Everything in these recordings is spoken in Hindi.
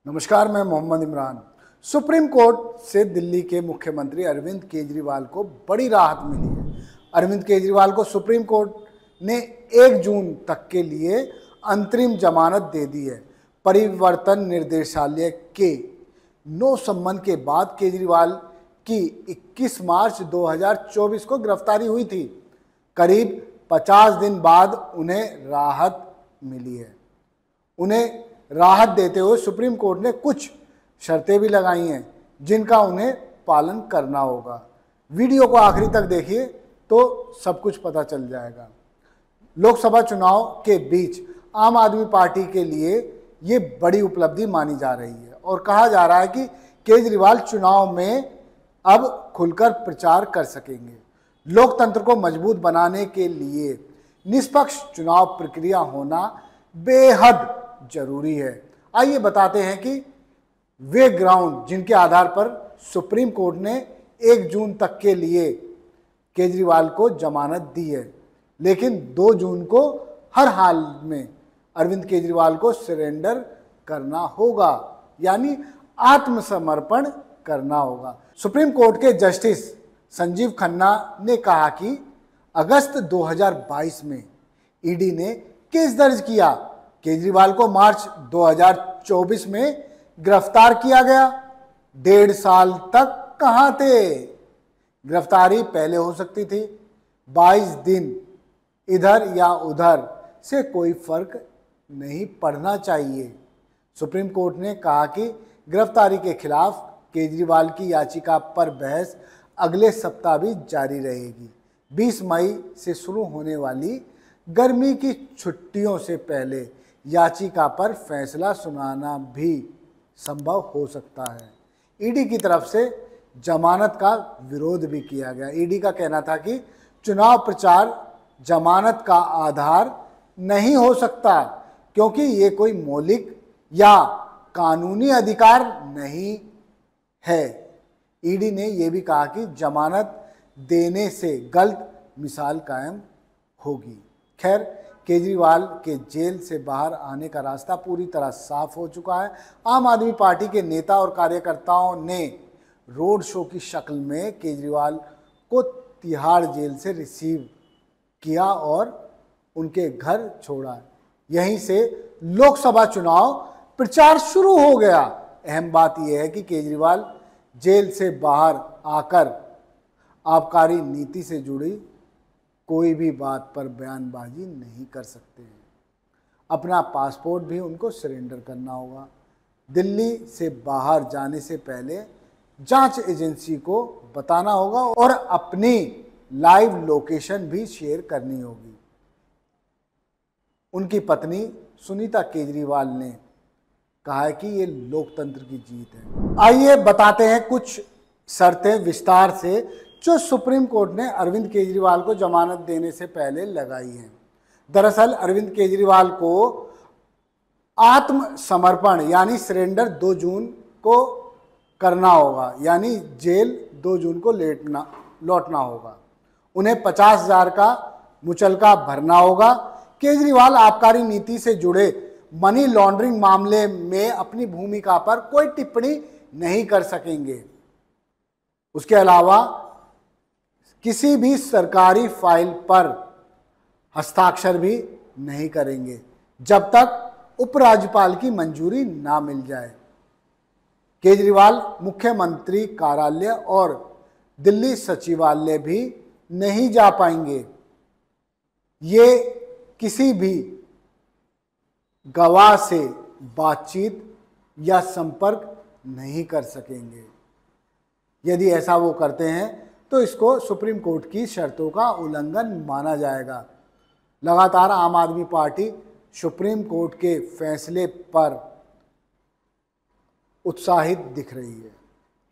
नमस्कार, मैं मोहम्मद इमरान। सुप्रीम कोर्ट से दिल्ली के मुख्यमंत्री अरविंद केजरीवाल को बड़ी राहत मिली है। अरविंद केजरीवाल को सुप्रीम कोर्ट ने 1 जून तक के लिए अंतरिम जमानत दे दी है। परिवर्तन निर्देशालय के 9 सम्मन के बाद केजरीवाल की 21 मार्च 2024 को गिरफ्तारी हुई थी। करीब 50 दिन बाद उन्हें राहत मिली है। उन्हें राहत देते हुए सुप्रीम कोर्ट ने कुछ शर्तें भी लगाई हैं जिनका उन्हें पालन करना होगा। वीडियो को आखिरी तक देखिए तो सब कुछ पता चल जाएगा। लोकसभा चुनाव के बीच आम आदमी पार्टी के लिए ये बड़ी उपलब्धि मानी जा रही है और कहा जा रहा है कि केजरीवाल चुनाव में अब खुलकर प्रचार कर सकेंगे। लोकतंत्र को मजबूत बनाने के लिए निष्पक्ष चुनाव प्रक्रिया होना बेहद जरूरी है। आइए बताते हैं कि वे ग्राउंड जिनके आधार पर सुप्रीम कोर्ट ने 1 जून तक के लिए केजरीवाल को जमानत दी है, लेकिन 2 जून को हर हाल में अरविंद केजरीवाल को सरेंडर करना होगा, यानी आत्मसमर्पण करना होगा। सुप्रीम कोर्ट के जस्टिस संजीव खन्ना ने कहा कि अगस्त 2022 में ईडी ने केस दर्ज किया। केजरीवाल को मार्च 2024 में गिरफ्तार किया गया। 1.5 साल तक कहां थे? गिरफ्तारी पहले हो सकती थी। 22 दिन इधर या उधर से कोई फर्क नहीं पड़ना चाहिए। सुप्रीम कोर्ट ने कहा कि गिरफ्तारी के खिलाफ केजरीवाल की याचिका पर बहस अगले सप्ताह भी जारी रहेगी। 20 मई से शुरू होने वाली गर्मी की छुट्टियों से पहले याचिका पर फैसला सुनाना भी संभव हो सकता है। ईडी की तरफ से जमानत का विरोध भी किया गया। ईडी का कहना था कि चुनाव प्रचार जमानत का आधार नहीं हो सकता क्योंकि ये कोई मौलिक या कानूनी अधिकार नहीं है। ईडी ने यह भी कहा कि जमानत देने से गलत मिसाल कायम होगी। खैर, केजरीवाल के जेल से बाहर आने का रास्ता पूरी तरह साफ हो चुका है। आम आदमी पार्टी के नेता और कार्यकर्ताओं ने रोड शो की शक्ल में केजरीवाल को तिहाड़ जेल से रिसीव किया और उनके घर छोड़ा। यहीं से लोकसभा चुनाव प्रचार शुरू हो गया। अहम बात यह है कि केजरीवाल जेल से बाहर आकर आबकारी नीति से जुड़ी कोई भी बात पर बयानबाजी नहीं कर सकते हैं। अपना पासपोर्ट भी उनको सरेंडर करना होगा। दिल्ली से बाहर जाने से पहले जांच एजेंसी को बताना होगा और अपनी लाइव लोकेशन भी शेयर करनी होगी। उनकी पत्नी सुनीता केजरीवाल ने कहा है कि ये लोकतंत्र की जीत है। आइए बताते हैं कुछ शर्तें विस्तार से जो सुप्रीम कोर्ट ने अरविंद केजरीवाल को जमानत देने से पहले लगाई हैं। दरअसल अरविंद केजरीवाल को आत्मसमर्पण यानी सरेंडर 2 जून को करना होगा, यानी जेल 2 जून को लौटना होगा। उन्हें 50,000 का मुचलका भरना होगा। केजरीवाल आबकारी नीति से जुड़े मनी लॉन्ड्रिंग मामले में अपनी भूमिका पर कोई टिप्पणी नहीं कर सकेंगे। उसके अलावा किसी भी सरकारी फाइल पर हस्ताक्षर भी नहीं करेंगे जब तक उपराज्यपाल की मंजूरी ना मिल जाए। केजरीवाल मुख्यमंत्री कार्यालय और दिल्ली सचिवालय भी नहीं जा पाएंगे। ये किसी भी गवाह से बातचीत या संपर्क नहीं कर सकेंगे। यदि ऐसा वो करते हैं तो इसको सुप्रीम कोर्ट की शर्तों का उल्लंघन माना जाएगा। लगातार आम आदमी पार्टी सुप्रीम कोर्ट के फैसले पर उत्साहित दिख रही है।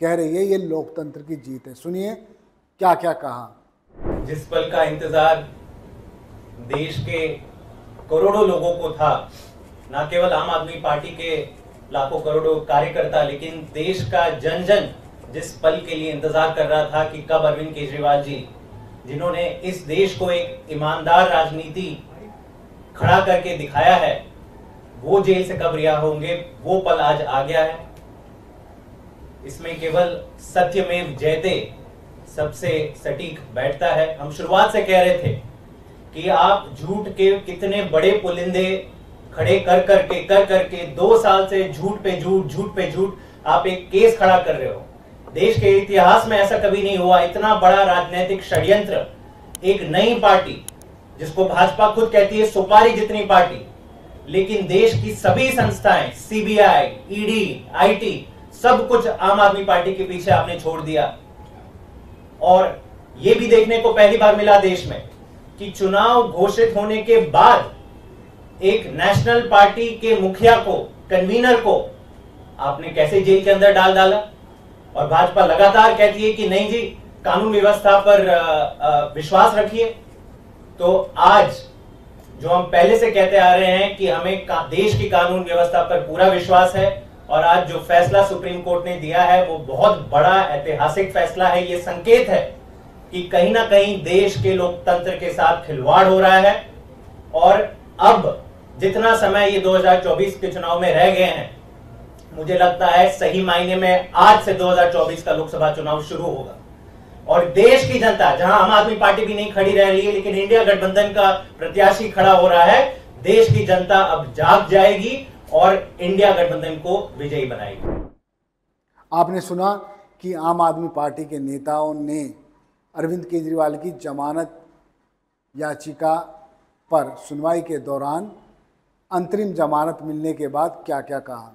कह रही है ये लोकतंत्र की जीत है। सुनिए क्या क्या कहा। जिस पल का इंतजार देश के करोड़ों लोगों को था, न केवल आम आदमी पार्टी के लाखों करोड़ों कार्यकर्ता, लेकिन देश का जन जन जिस पल के लिए इंतजार कर रहा था कि कब अरविंद केजरीवाल जी, जिन्होंने इस देश को एक ईमानदार राजनीति खड़ा करके दिखाया है, वो जेल से कब रिहा होंगे, वो पल आज आ गया है। इसमें केवल सत्यमेव जयते सबसे सटीक बैठता है। हम शुरुआत से कह रहे थे कि आप झूठ के कितने बड़े पुलिंदे खड़े कर करके 2 साल से झूठ पे झूठ आप एक केस खड़ा कर रहे हो। देश के इतिहास में ऐसा कभी नहीं हुआ, इतना बड़ा राजनीतिक षड्यंत्र। एक नई पार्टी जिसको भाजपा खुद कहती है सुपारी जितनी पार्टी, लेकिन देश की सभी संस्थाएं, सीबीआई, ईडी, आईटी, सब कुछ आम आदमी पार्टी के पीछे आपने छोड़ दिया। और यह भी देखने को पहली बार मिला देश में कि चुनाव घोषित होने के बाद एक नेशनल पार्टी के मुखिया को, कन्वीनर को आपने कैसे जेल के अंदर डाल डाला। और भाजपा लगातार कहती है कि नहीं जी, कानून व्यवस्था पर विश्वास रखिए। तो आज जो हम पहले से कहते आ रहे हैं कि हमें देश की कानून व्यवस्था पर पूरा विश्वास है, और आज जो फैसला सुप्रीम कोर्ट ने दिया है वो बहुत बड़ा ऐतिहासिक फैसला है। ये संकेत है कि कहीं ना कहीं देश के लोकतंत्र के साथ खिलवाड़ हो रहा है। और अब जितना समय ये 2024 के चुनाव में रह गए हैं, मुझे लगता है सही मायने में आज से 2024 का लोकसभा चुनाव शुरू होगा। और देश की जनता, जहां आम आदमी पार्टी भी नहीं खड़ी रह रही है लेकिन इंडिया गठबंधन का प्रत्याशी खड़ा हो रहा है, देश की जनता अब जाग जाएगी और इंडिया गठबंधन को विजयी बनाएगी। आपने सुना कि आम आदमी पार्टी के नेताओं ने अरविंद केजरीवाल की जमानत याचिका पर सुनवाई के दौरान अंतरिम जमानत मिलने के बाद क्या क्या कहा।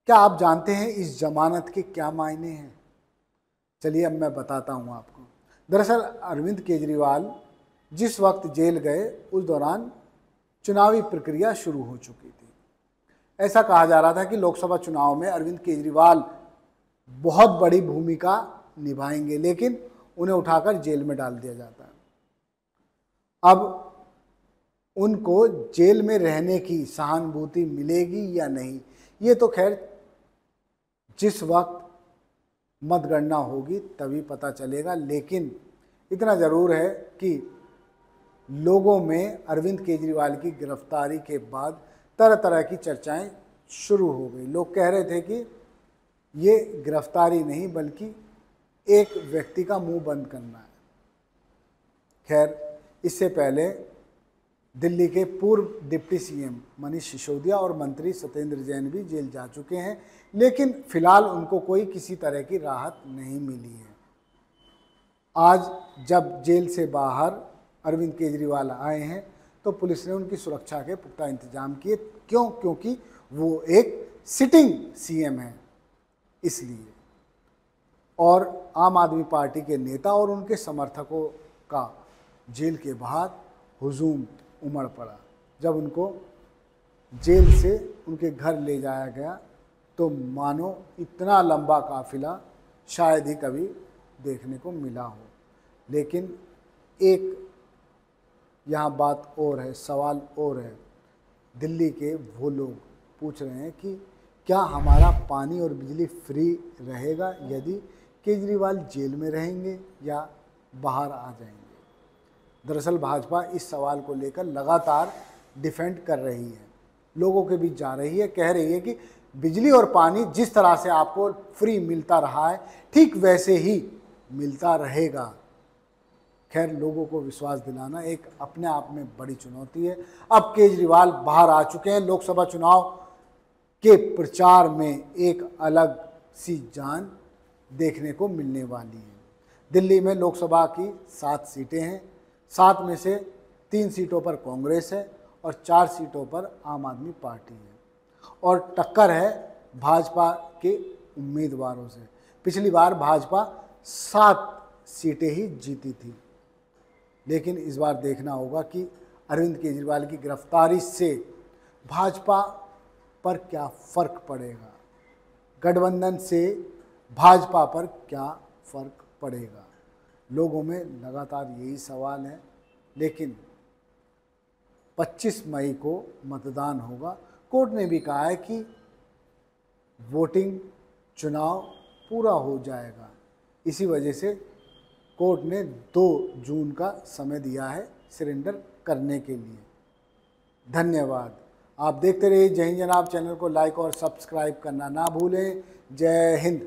क्या आप जानते हैं इस जमानत के क्या मायने हैं? चलिए अब मैं बताता हूं आपको। दरअसल अरविंद केजरीवाल जिस वक्त जेल गए उस दौरान चुनावी प्रक्रिया शुरू हो चुकी थी। ऐसा कहा जा रहा था कि लोकसभा चुनाव में अरविंद केजरीवाल बहुत बड़ी भूमिका निभाएंगे, लेकिन उन्हें उठाकर जेल में डाल दिया जाता है। अब उनको जेल में रहने की सहानुभूति मिलेगी या नहीं, ये तो खैर जिस वक्त मतगणना होगी तभी पता चलेगा। लेकिन इतना ज़रूर है कि लोगों में अरविंद केजरीवाल की गिरफ्तारी के बाद तरह तरह की चर्चाएं शुरू हो गई। लोग कह रहे थे कि ये गिरफ्तारी नहीं बल्कि एक व्यक्ति का मुंह बंद करना है। खैर, इससे पहले दिल्ली के पूर्व डिप्टी सीएम मनीष सिसोदिया और मंत्री सत्येंद्र जैन भी जेल जा चुके हैं, लेकिन फिलहाल उनको कोई किसी तरह की राहत नहीं मिली है। आज जब जेल से बाहर अरविंद केजरीवाल आए हैं तो पुलिस ने उनकी सुरक्षा के पुख्ता इंतजाम किए। क्यों? क्योंकि वो एक सिटिंग सीएम है इसलिए। और आम आदमी पार्टी के नेता और उनके समर्थकों का जेल के बाहर हुजूम उमड़ पड़ा। जब उनको जेल से उनके घर ले जाया गया तो मानो इतना लंबा काफिला शायद ही कभी देखने को मिला हो। लेकिन एक यहाँ बात और है, सवाल और है। दिल्ली के वो लोग पूछ रहे हैं कि क्या हमारा पानी और बिजली फ्री रहेगा यदि केजरीवाल जेल में रहेंगे या बाहर आ जाएंगे। दरअसल भाजपा इस सवाल को लेकर लगातार डिफेंड कर रही है, लोगों के बीच जा रही है, कह रही है कि बिजली और पानी जिस तरह से आपको फ्री मिलता रहा है ठीक वैसे ही मिलता रहेगा। खैर, लोगों को विश्वास दिलाना एक अपने आप में बड़ी चुनौती है। अब केजरीवाल बाहर आ चुके हैं। लोकसभा चुनाव के प्रचार में एक अलग सी जान देखने को मिलने वाली है। दिल्ली में लोकसभा की 7 सीटें हैं। 7 में से 3 सीटों पर कांग्रेस है और 4 सीटों पर आम आदमी पार्टी है। और टक्कर है भाजपा के उम्मीदवारों से। पिछली बार भाजपा 7 सीटें ही जीती थी, लेकिन इस बार देखना होगा कि अरविंद केजरीवाल की गिरफ्तारी से भाजपा पर क्या फर्क पड़ेगा, गठबंधन से भाजपा पर क्या फर्क पड़ेगा। लोगों में लगातार यही सवाल है। लेकिन 25 मई को मतदान होगा। कोर्ट ने भी कहा है कि वोटिंग चुनाव पूरा हो जाएगा। इसी वजह से कोर्ट ने 2 जून का समय दिया है सरेंडर करने के लिए। धन्यवाद। आप देखते रहिए जय हिंद जनाब चैनल को लाइक और सब्सक्राइब करना ना भूलें। जय हिंद।